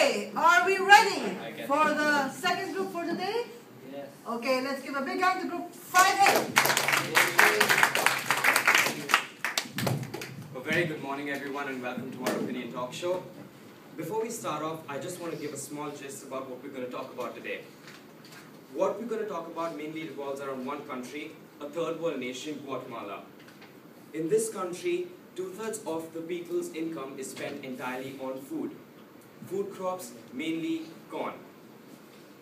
Okay, are we ready for the second group for the day? Yes. Okay, let's give a big hand to group 5A. A very good morning, everyone, and welcome to our opinion talk show. Before we start off, I just want to give a small gist about what we're going to talk about today. What we're going to talk about mainly revolves around one country, a third world nation, Guatemala. In this country, 2/3 of the people's income is spent entirely on food. Food crops, mainly corn.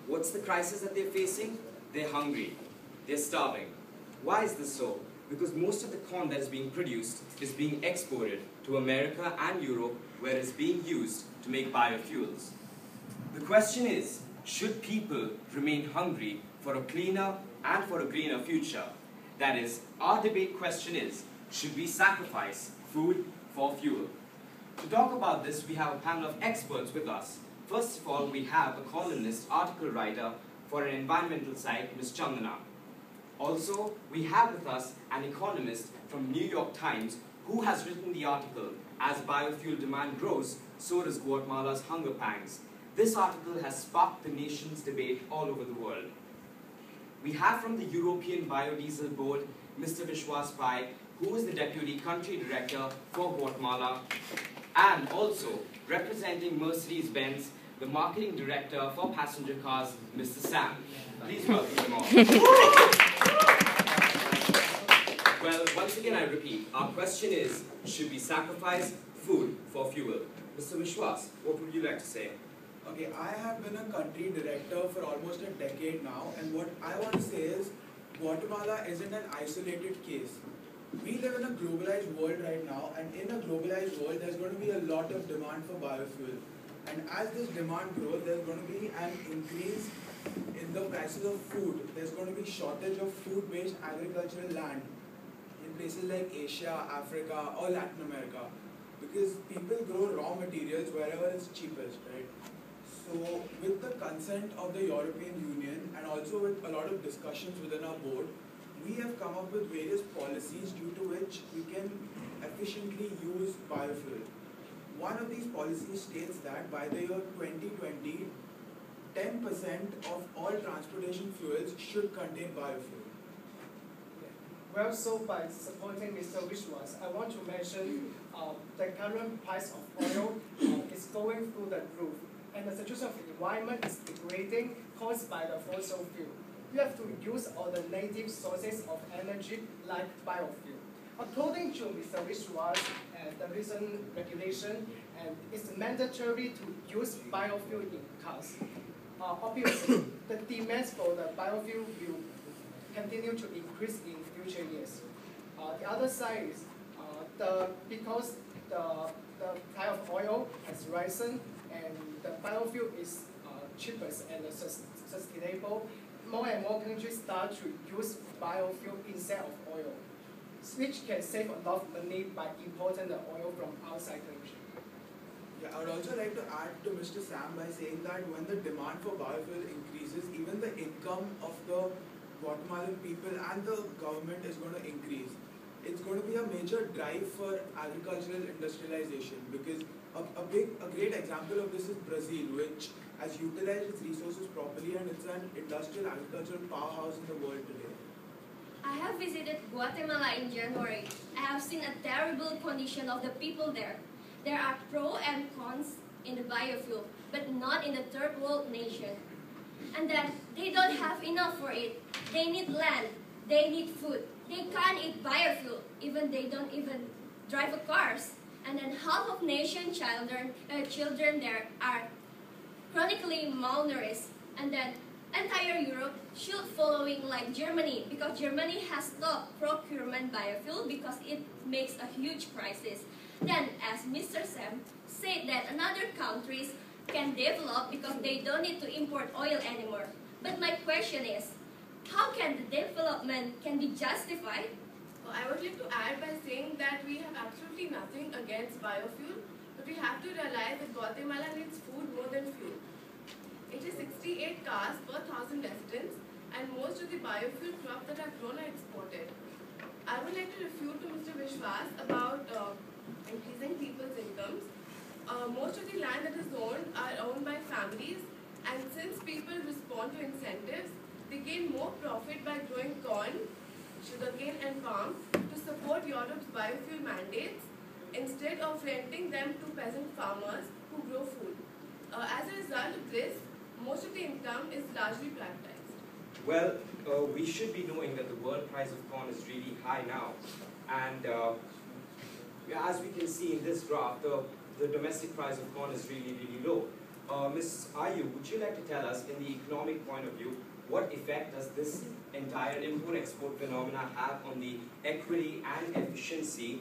What's the crisis that they're facing? They're hungry. They're starving. Why is this so? Because most of the corn that is being produced is being exported to America and Europe, where it's being used to make biofuels. The question is, should people remain hungry for a cleaner and for a greener future? That is, our debate question is, should we sacrifice food for fuel? To talk about this, we have a panel of experts with us. First of all, we have a columnist, article writer for an environmental site, Ms. Chandana. Also, we have with us an economist from New York Times who has written the article, "As biofuel demand grows, so does Guatemala's hunger pangs." This article has sparked the nation's debate all over the world. We have from the European Biodiesel Board, Mr. Vishwas, who is the Deputy Country Director for Guatemala, and also representing Mercedes-Benz, the Marketing Director for Passenger Cars, Mr. Sam. Please welcome them all. Well, once again I repeat, our question is, should we sacrifice food for fuel? Mr. Vishwas, what would you like to say? Okay, I have been a country director for almost a decade now, and what I want to say is, Guatemala isn't an isolated case. We live in a globalized world right now, and in a globalized world, there's going to be a lot of demand for biofuel. And as this demand grows, there's going to be an increase in the prices of food. There's going to be shortage of food-based agricultural land in places like Asia, Africa, or Latin America, because people grow raw materials wherever it's cheapest, right? So, with the consent of the European Union and also with a lot of discussions within our board, we have come up with various policies due to which we can efficiently use biofuel. One of these policies states that by the year 2020, 10% of all transportation fuels should contain biofuel. Well, so by supporting Mr. Vishwas, I want to mention the current price of oil is going through the roof, and the situation of the environment is degrading caused by the fossil fuel. You have to use alternative sources of energy like biofuel. According to Mr. Vishwas and the recent regulation, and it's mandatory to use biofuel in cars. Obviously, the demands for the biofuel will continue to increase in future years. The other side is because the price of oil has risen and the biofuel is cheapest and sustainable, more and more countries start to use biofuel instead of oil, which can save a lot of money by importing the oil from outside countries. Yeah, I would also like to add to Mr. Sam by saying that when the demand for biofuel increases, even the income of the Guatemalan people and the government is going to increase. It's going to be a major drive for agricultural industrialization, because a great example of this is Brazil, which has utilized its resources properly, and it's an industrial agricultural powerhouse in the world today. I have visited Guatemala in January. I have seen a terrible condition of the people there. There are pros and cons in the biofuel, but not in the third world nation. And then they don't have enough for it. They need land. They need food. They can't eat biofuel. They don't even drive cars. And then half of nation children there are chronically malnourished. And then entire Europe should following like Germany, because Germany has stopped procurement biofuel because it makes a huge crisis. Then, as Mr. Sam said, that another countries can develop because they don't need to import oil anymore. But my question is, how can the development can be justified? I would like to add by saying that we have absolutely nothing against biofuel, but we have to realize that Guatemala needs food more than fuel. It is 68 cars per 1,000 residents, and most of the biofuel crops that are grown are exported. I would like to refute to Mr. Vishwas about increasing people's incomes. Most of the land that is owned are owned by families, and since people respond to incentives, they gain more profit by growing corn, sugarcane and palm to support Europe's biofuel mandates instead of renting them to peasant farmers who grow food. As a result of this, most of the income is largely privatized. Well, we should be knowing that the world price of corn is really high now. And as we can see in this graph, the domestic price of corn is really, really low. Ms. Ayu, would you like to tell us, in the economic point of view, what effect does this entire import-export phenomena have on the equity and efficiency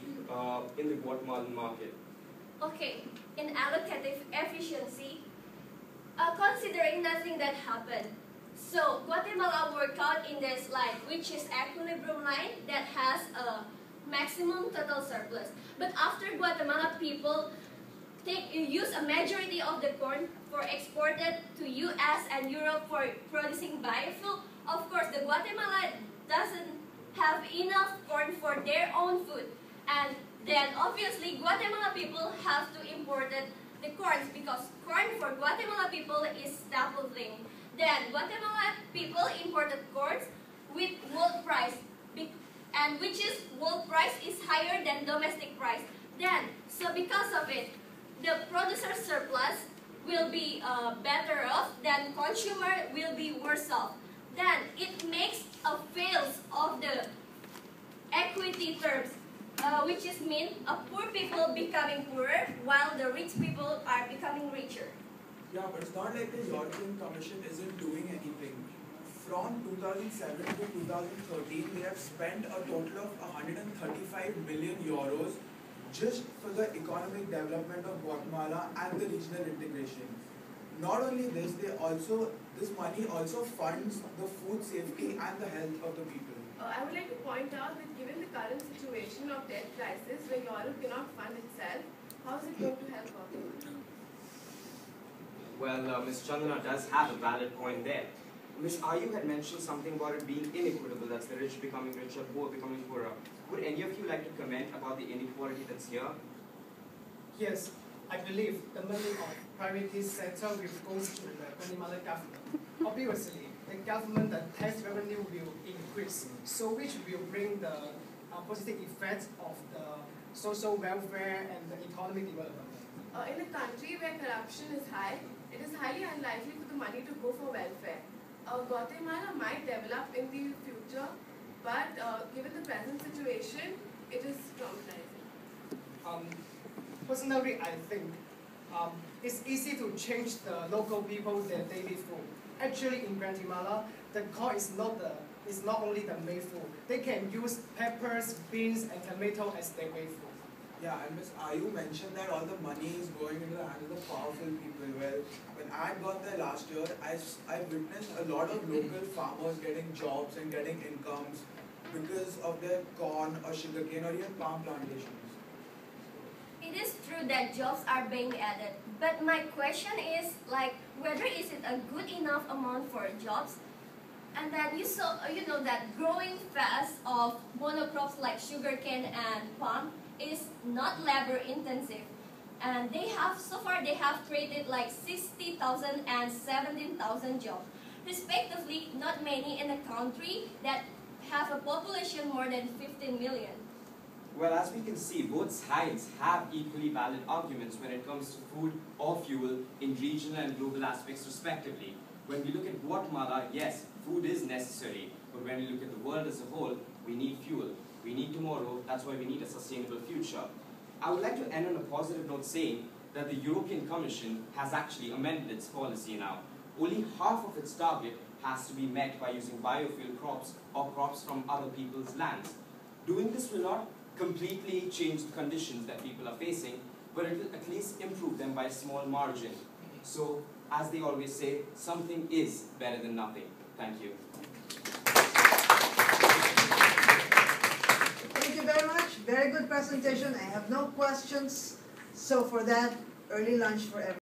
in the Guatemalan market? Okay, in allocative efficiency, considering nothing that happened, so Guatemala worked out in this line, which is equilibrium line that has a maximum total surplus. But after Guatemala people use a majority of the corn for exported to US and Europe for producing biofuel, of course the Guatemala doesn't have enough corn for their own food. And then obviously Guatemala people have to import the corn because corn for Guatemala people is staple thing. Then Guatemala people imported corn with world price, and which is world price is higher than domestic price. Then, so because of it, the producer surplus will be better off, then consumer will be worse off. Then it makes a fails of the equity terms, which is mean poor people becoming poorer while the rich people are becoming richer. Yeah, but it's not like the European Commission isn't doing anything. From 2007 to 2013, they have spent a total of 135 million euros just for the economic development of Guatemala and the regional integration. Not only this, this money also funds the food safety and the health of the people. I would like to point out that given the current situation of debt crisis where Europe cannot fund itself, how is it going to help Guatemala? Well, Ms. Chandana does have a valid point there. Ms. Ayu had mentioned something about it being inequitable, that's the rich becoming richer, poor becoming poorer. Would any of you like to comment about the inequality that's here? Yes, I believe the money of private sector will go to the Guatemala government. Obviously, the government, the tax revenue will increase, so which will bring the positive effects of the social welfare and the economic development. In a country where corruption is high, it is highly unlikely for the money to go for welfare. Guatemala might develop in the future, but given the present situation, it is traumatizing. Personally, I think it's easy to change the local people their daily food. Actually, in Guatemala, the corn is not only the main food. They can use peppers, beans, and tomato as their main food. Yeah, and Ms. Ayu mentioned that all the money is going into the hands of the powerful people. Well, when I had gone there last year, I witnessed a lot of local farmers getting jobs and getting incomes because of their corn or sugarcane or even palm plantations. It is true that jobs are being added, but my question is whether is it a good enough amount for jobs? And then you know that growing fast of monocrops like sugarcane and palm is not labor intensive, and so far they have created like 60,000 and 17,000 jobs respectively, not many in a country that have a population more than 15 million. Well, as we can see, both sides have equally valid arguments when it comes to food or fuel in regional and global aspects respectively. When we look at Guatemala, yes, food is necessary, but when we look at the world as a whole, we need fuel. We need tomorrow, that's why we need a sustainable future. I would like to end on a positive note saying that the European Commission has actually amended its policy now. Only half of its target has to be met by using biofuel crops or crops from other people's lands. Doing this will not completely change the conditions that people are facing, but it will at least improve them by a small margin. So, as they always say, something is better than nothing. Thank you. Thank you very much. Very good presentation. I have no questions. So for that, early lunch for everyone.